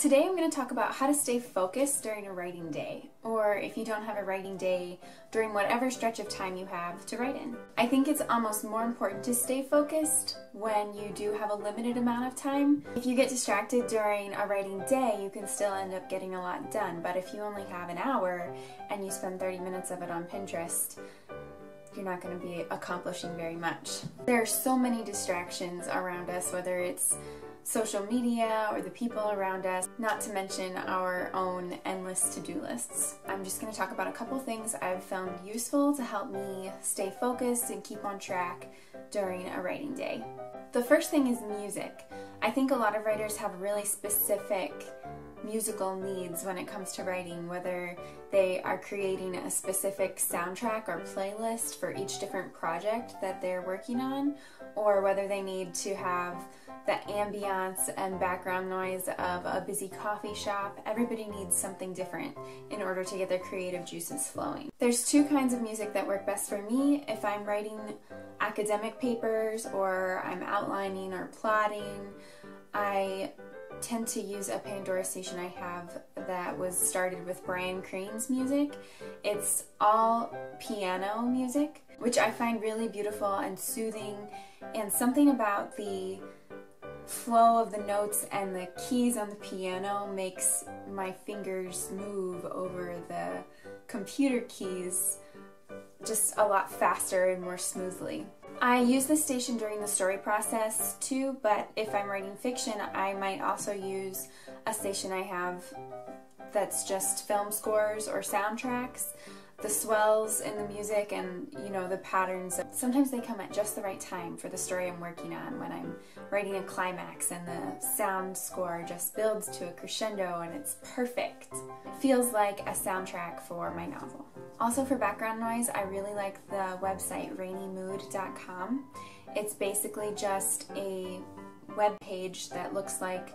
Today I'm going to talk about how to stay focused during a writing day, or if you don't have a writing day, during whatever stretch of time you have to write in. I think it's almost more important to stay focused when you do have a limited amount of time. If you get distracted during a writing day, you can still end up getting a lot done, but if you only have an hour and you spend 30 minutes of it on Pinterest, you're not going to be accomplishing very much. There are so many distractions around us, whether it's social media or the people around us, not to mention our own endless to-do lists. I'm just going to talk about a couple things I've found useful to help me stay focused and keep on track during a writing day. The first thing is music. I think a lot of writers have really specific musical needs when it comes to writing, whether they are creating a specific soundtrack or playlist for each different project that they're working on, or whether they need to have the ambiance and background noise of a busy coffee shop. Everybody needs something different in order to get their creative juices flowing. There's two kinds of music that work best for me. If I'm writing academic papers or I'm outlining or plotting, I tend to use a Pandora station I have that was started with Brian Crane's music. It's all piano music, which I find really beautiful and soothing, and something about the flow of the notes and the keys on the piano makes my fingers move over the computer keys just a lot faster and more smoothly. I use this station during the story process too, but if I'm writing fiction, I might also use a station I have that's just film scores or soundtracks. The swells in the music and, the patterns, sometimes they come at just the right time for the story I'm working on, when I'm writing a climax and the sound score just builds to a crescendo and it's perfect. It feels like a soundtrack for my novel. Also, for background noise, I really like the website RainyMoodcalm. It's basically just a web page that looks like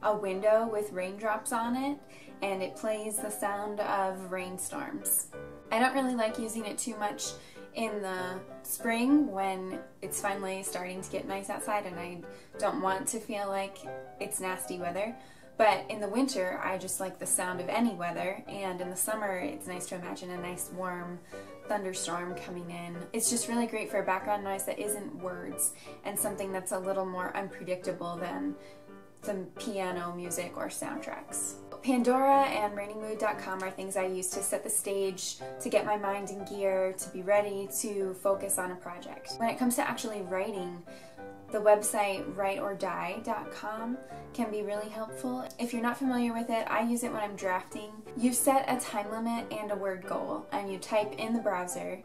a window with raindrops on it, and it plays the sound of rainstorms. I don't really like using it too much in the spring when it's finally starting to get nice outside and I don't want to feel like it's nasty weather. But in the winter, I just like the sound of any weather, and in the summer, it's nice to imagine a nice warm thunderstorm coming in. It's just really great for background noise that isn't words, and something that's a little more unpredictable than the piano music or soundtracks. Pandora and RainyMood.com are things I use to set the stage, to get my mind in gear, to be ready to focus on a project. When it comes to actually writing, the website writeordie.com can be really helpful. If you're not familiar with it, I use it when I'm drafting. You set a time limit and a word goal, and you type in the browser,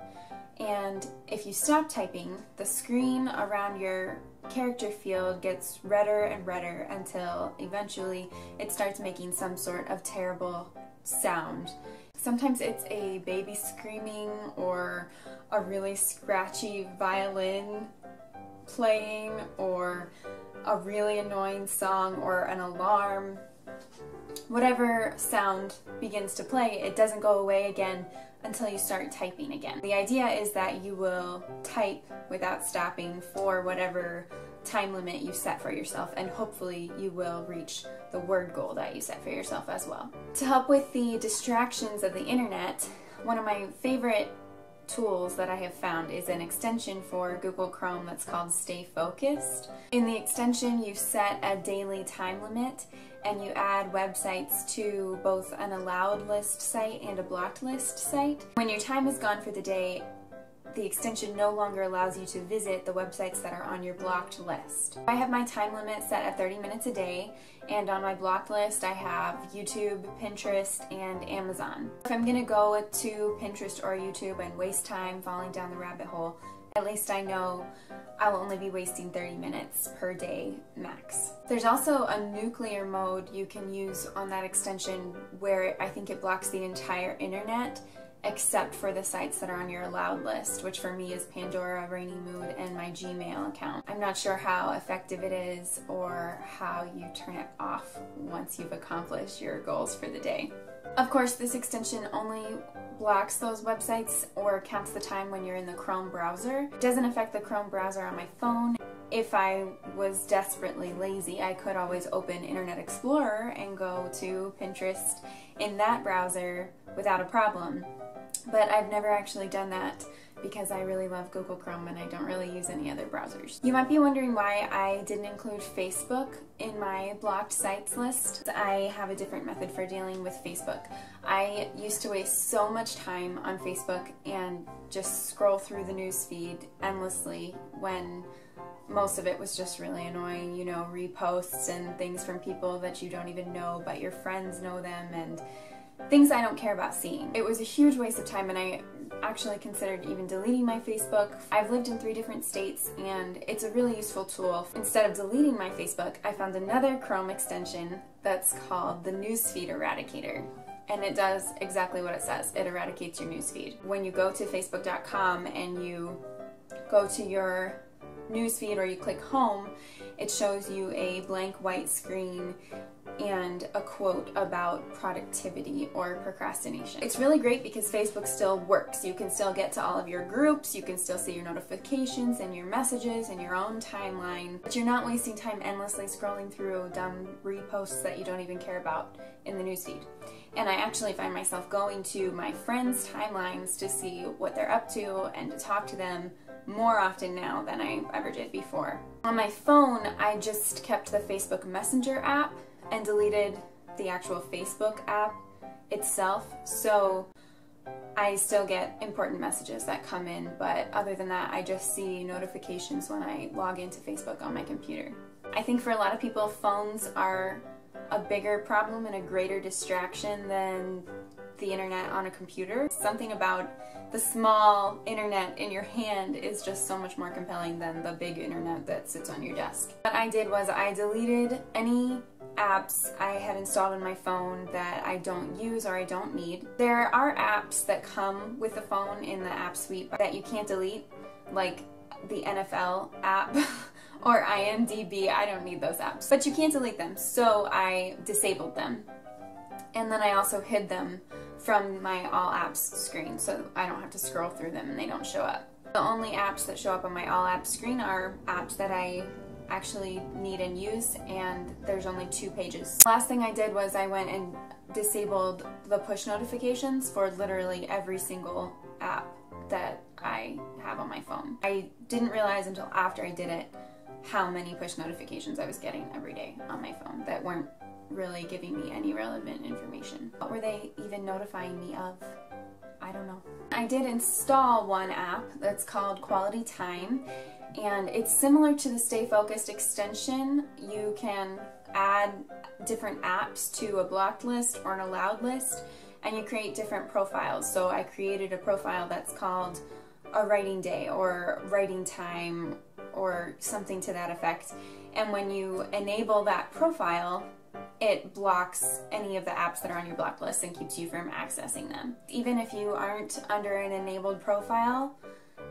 and if you stop typing, the screen around your character field gets redder and redder until eventually it starts making some sort of terrible sound. Sometimes it's a baby screaming or a really scratchy violin playing or a really annoying song or an alarm. Whatever sound begins to play, it doesn't go away again until you start typing again. The idea is that you will type without stopping for whatever time limit you set for yourself, and hopefully you will reach the word goal that you set for yourself as well. To help with the distractions of the internet, one of my favorite tools that I have found is an extension for Google Chrome that's called Stay Focused. In the extension, you set a daily time limit and you add websites to both an allowed list site and a blocked list site. When your time is gone for the day, the extension no longer allows you to visit the websites that are on your blocked list. I have my time limit set at 30 minutes a day, and on my blocked list I have YouTube, Pinterest, and Amazon. If I'm gonna go to Pinterest or YouTube and waste time falling down the rabbit hole, at least I know I'll only be wasting 30 minutes per day max. There's also a nuclear mode you can use on that extension where I think it blocks the entire internet except for the sites that are on your allowed list, which for me is Pandora, RainyMood, and my Gmail account. I'm not sure how effective it is or how you turn it off once you've accomplished your goals for the day. Of course, this extension only blocks those websites or counts the time when you're in the Chrome browser. It doesn't affect the Chrome browser on my phone. if I was desperately lazy, I could always open Internet Explorer and go to Pinterest in that browser without a problem. But I've never actually done that because I really love Google Chrome and I don't really use any other browsers. You might be wondering why I didn't include Facebook in my blocked sites list. I have a different method for dealing with Facebook. I used to waste so much time on Facebook and just scroll through the news feed endlessly when most of it was just really annoying, you know, reposts and things from people that you don't even know but your friends know them, and things I don't care about seeing. It was a huge waste of time, and I actually considered even deleting my Facebook. I've lived in 3 different states and it's a really useful tool. Instead of deleting my Facebook, I found another Chrome extension that's called the Newsfeed Eradicator. And it does exactly what it says. It eradicates your newsfeed. When you go to facebook.com and you go to your newsfeed or you click home, it shows you a blank white screen and a quote about productivity or procrastination. It's really great because Facebook still works. You can still get to all of your groups, you can still see your notifications and your messages and your own timeline, but you're not wasting time endlessly scrolling through dumb reposts that you don't even care about in the newsfeed. And I actually find myself going to my friends' timelines to see what they're up to and to talk to them more often now than I ever did before. On my phone, I just kept the Facebook Messenger app and deleted the actual Facebook app itself, so I still get important messages that come in, but other than that, I just see notifications when I log into Facebook on my computer. I think for a lot of people, phones are a bigger problem and a greater distraction than the internet on a computer. Something about the small internet in your hand is just so much more compelling than the big internet that sits on your desk. What I did was I deleted any apps I had installed on my phone that I don't use or I don't need. There are apps that come with the phone in the app suite that you can't delete, like the NFL app or IMDb. I don't need those apps, but you can't delete them, so I disabled them. And then I also hid them from my all apps screen so I don't have to scroll through them and they don't show up. The only apps that show up on my all apps screen are apps that I actually need and use, and there's only 2 pages. The last thing I did was I went and disabled the push notifications for literally every single app that I have on my phone. I didn't realize until after I did it how many push notifications I was getting every day on my phone that weren't really giving me any relevant information. What were they even notifying me of? I don't know. I did install one app that's called Quality Time, and it's similar to the Stay Focused extension. You can add different apps to a blocked list or an allowed list, and you create different profiles. So I created a profile that's called a writing day or writing time or something to that effect. And when you enable that profile, it blocks any of the apps that are on your blocked list and keeps you from accessing them. Even if you aren't under an enabled profile,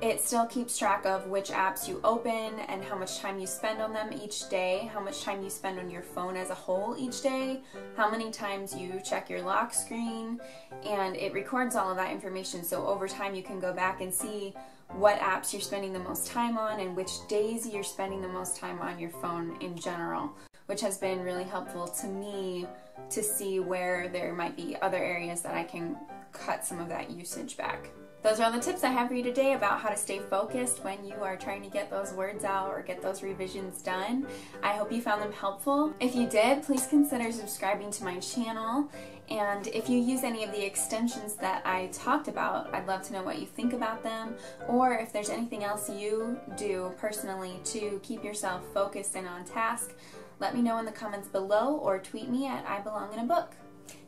it still keeps track of which apps you open and how much time you spend on them each day, how much time you spend on your phone as a whole each day, how many times you check your lock screen, and it records all of that information, so over time you can go back and see what apps you're spending the most time on and which days you're spending the most time on your phone in general, which has been really helpful to me to see where there might be other areas that I can cut some of that usage back. Those are all the tips I have for you today about how to stay focused when you are trying to get those words out or get those revisions done. I hope you found them helpful. If you did, please consider subscribing to my channel. And if you use any of the extensions that I talked about, I'd love to know what you think about them, or if there's anything else you do personally to keep yourself focused and on task. Let me know in the comments below or tweet me at I Belong in a Book.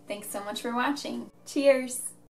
Thanks so much for watching. Cheers!